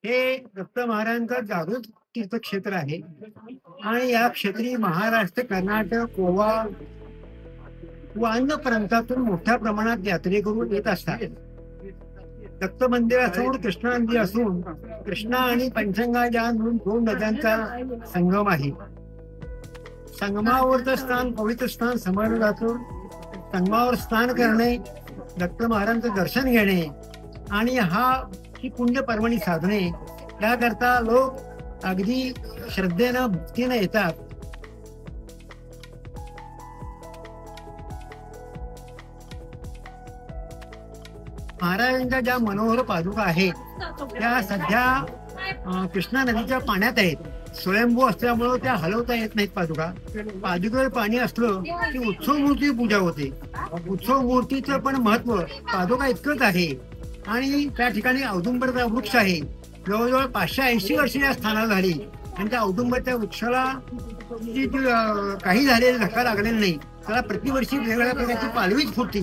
हे दत्त महाराजांचं जागृत तीर्थक्षेत्र आहे आणि या क्षेत्री महाराष्ट्र, कर्नाटक, गोवा व अन्य प्रांतातून मोठ्या प्रमाणात यात्रेकरू येत असतात. दत्त मंदिरासमोर कृष्णा नदी असून कृष्णा आणि पंचगंगा या दोन नद्यांचा संगम आहे. संगमावरचं स्नान पवित्र स्नान समजलं जातं. संगमावर स्नान करणे, दत्त महाराजांचं दर्शन घेणे आणि ही पुण्य पर्वणी साधणे याकरता लोक अगदी श्रद्धेनं भक्तीनं येतात. महाराजांच्या ज्या मनोहर पादुका आहेत त्या सध्या कृष्णा नदीच्या पाण्यात आहेत. स्वयंभू असल्यामुळं त्या हलवता येत नाहीत पादुका. पादुकेवर पाणी असलं की उत्सव मूर्ती पूजा होते. उत्सव मूर्तीचं पण महत्व पादुका इतकंच आहे. आणि त्या ठिकाणी औदुंबरचा वृक्ष आहे. जवळजवळ 580 वर्ष या स्थानाला झाली आणि त्या औदुंबरच्या वृक्षाला काही झालेले धक्का लागलेला नाही. त्याला प्रतिवर्षी वेगवेगळ्या प्रकारची पालवीच फुटते.